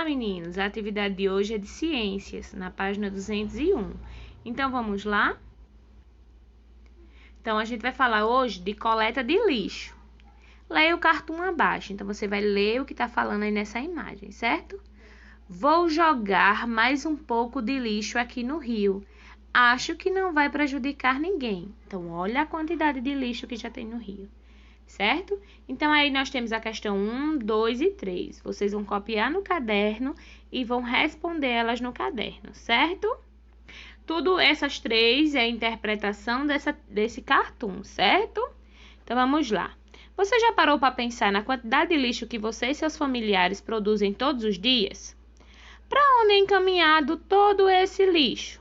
meninos, a atividade de hoje é de ciências, na página 201. Então, vamos lá? Então, a gente vai falar hoje de coleta de lixo. Leia o cartoon abaixo, então você vai ler o que está falando aí nessa imagem, certo? Vou jogar mais um pouco de lixo aqui no rio. Acho que não vai prejudicar ninguém. Então, olha a quantidade de lixo que já tem no rio, certo? Então, aí nós temos a questão 1, 2 e 3. Vocês vão copiar no caderno e vão responder elas no caderno, certo? Tudo essas três é a interpretação desse cartoon, certo? Então, vamos lá. Você já parou para pensar na quantidade de lixo que você e seus familiares produzem todos os dias? Para onde é encaminhado todo esse lixo?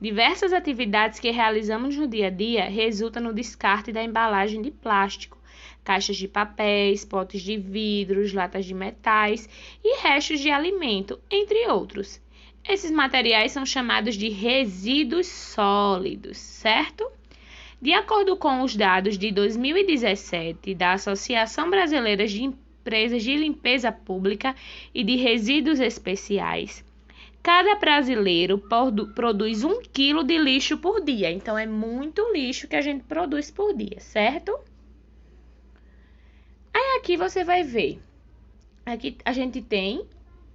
Diversas atividades que realizamos no dia a dia resultam no descarte da embalagem de plástico, caixas de papéis, potes de vidros, latas de metais e restos de alimento, entre outros. Esses materiais são chamados de resíduos sólidos, certo? De acordo com os dados de 2017 da Associação Brasileira de Empresas de Limpeza Pública e de Resíduos Especiais, cada brasileiro produz 1 quilo de lixo por dia. Então, é muito lixo que a gente produz por dia, certo? Aí, aqui você vai ver. Aqui a gente tem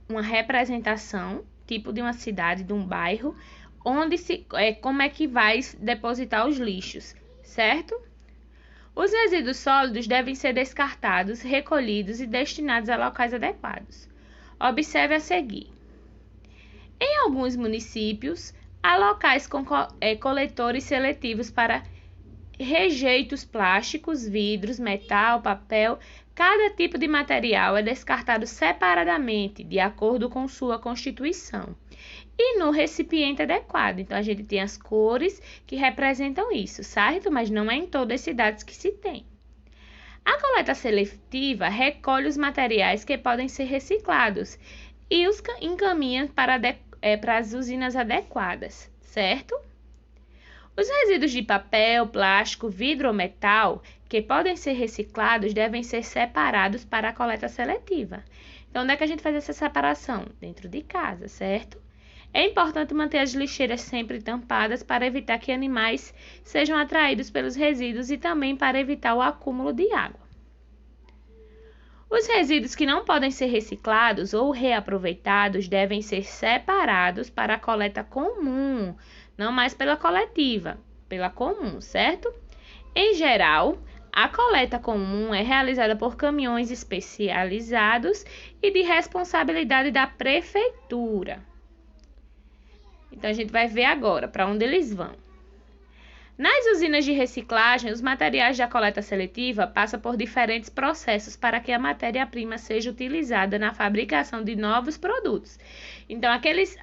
uma representação, tipo de uma cidade, de um bairro, onde como é que vai depositar os lixos, certo? Os resíduos sólidos devem ser descartados, recolhidos e destinados a locais adequados. Observe a seguir. Em alguns municípios, há locais com coletores seletivos para rejeitos plásticos, vidros, metal, papel. Cada tipo de material é descartado separadamente, de acordo com sua constituição, e no recipiente adequado. Então, a gente tem as cores que representam isso, certo? Mas não é em todas as cidades que se tem. A coleta seletiva recolhe os materiais que podem ser reciclados e os encaminha para as usinas adequadas, certo? Os resíduos de papel, plástico, vidro ou metal que podem ser reciclados devem ser separados para a coleta seletiva. Então, onde é que a gente faz essa separação? Dentro de casa, certo? É importante manter as lixeiras sempre tampadas para evitar que animais sejam atraídos pelos resíduos e também para evitar o acúmulo de água. Os resíduos que não podem ser reciclados ou reaproveitados devem ser separados para a coleta comum, não mais pela coletiva, pela comum, certo? Em geral, a coleta comum é realizada por caminhões especializados e de responsabilidade da prefeitura. Então, a gente vai ver agora para onde eles vão. Nas usinas de reciclagem, os materiais da coleta seletiva passam por diferentes processos para que a matéria-prima seja utilizada na fabricação de novos produtos. Então, aqueles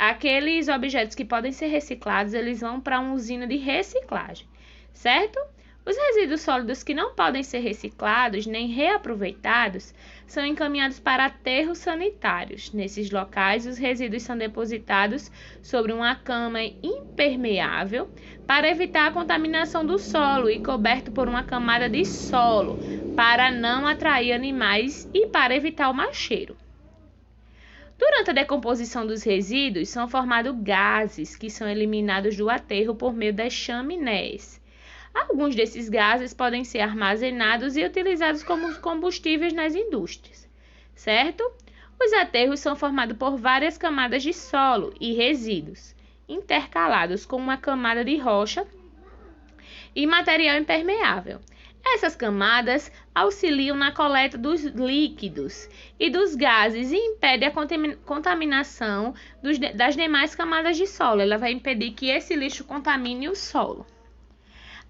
objetos que podem ser reciclados, eles vão para uma usina de reciclagem, certo? Os resíduos sólidos que não podem ser reciclados nem reaproveitados são encaminhados para aterros sanitários. Nesses locais, os resíduos são depositados sobre uma cama impermeável para evitar a contaminação do solo e coberto por uma camada de solo para não atrair animais e para evitar o mau cheiro. Durante a decomposição dos resíduos, são formados gases que são eliminados do aterro por meio das chaminés. Alguns desses gases podem ser armazenados e utilizados como combustíveis nas indústrias, certo? Os aterros são formados por várias camadas de solo e resíduos, intercalados com uma camada de rocha e material impermeável. Essas camadas auxiliam na coleta dos líquidos e dos gases e impedem a contaminação das demais camadas de solo. Ela vai impedir que esse lixo contamine o solo.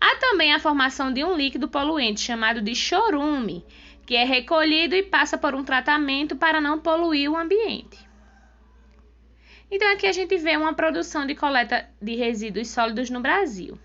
Há também a formação de um líquido poluente chamado de chorume, que é recolhido e passa por um tratamento para não poluir o ambiente. Então, aqui a gente vê uma produção de coleta de resíduos sólidos no Brasil,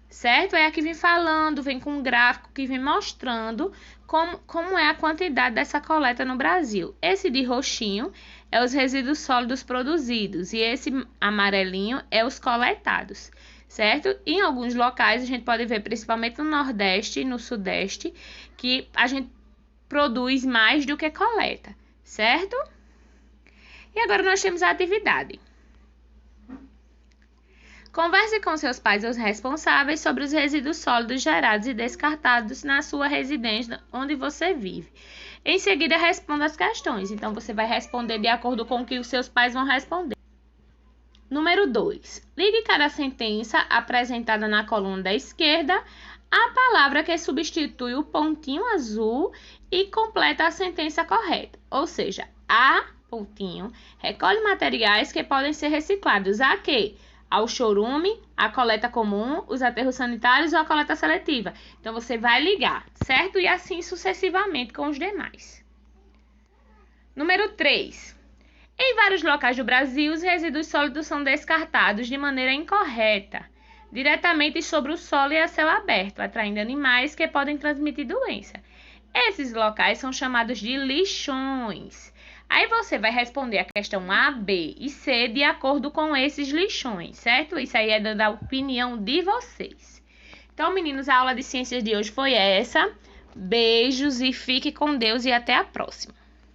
certo? Aqui vem falando, vem com um gráfico que vem mostrando como é a quantidade dessa coleta no Brasil. Esse de roxinho é os resíduos sólidos produzidos e esse amarelinho é os coletados, certo? Em alguns locais a gente pode ver, principalmente no Nordeste e no Sudeste, que a gente produz mais do que coleta, certo? E agora nós temos a atividade. Converse com seus pais os responsáveis sobre os resíduos sólidos gerados e descartados na sua residência onde você vive. Em seguida, responda as questões. Então, você vai responder de acordo com o que os seus pais vão responder. Número 2. Ligue cada sentença apresentada na coluna da esquerda à palavra que substitui o pontinho azul e completa a sentença correta. Ou seja, a pontinho recolhe materiais que podem ser reciclados. A quê? Ao chorume, a coleta comum, os aterros sanitários ou a coleta seletiva. Então, você vai ligar, certo? E assim sucessivamente com os demais. Número 3. Em vários locais do Brasil, os resíduos sólidos são descartados de maneira incorreta, diretamente sobre o solo e a céu aberto, atraindo animais que podem transmitir doença. Esses locais são chamados de lixões. Aí você vai responder a questão A, B e C de acordo com esses lixões, certo? Isso aí é da opinião de vocês. Então, meninos, a aula de ciências de hoje foi essa. Beijos e fique com Deus e até a próxima.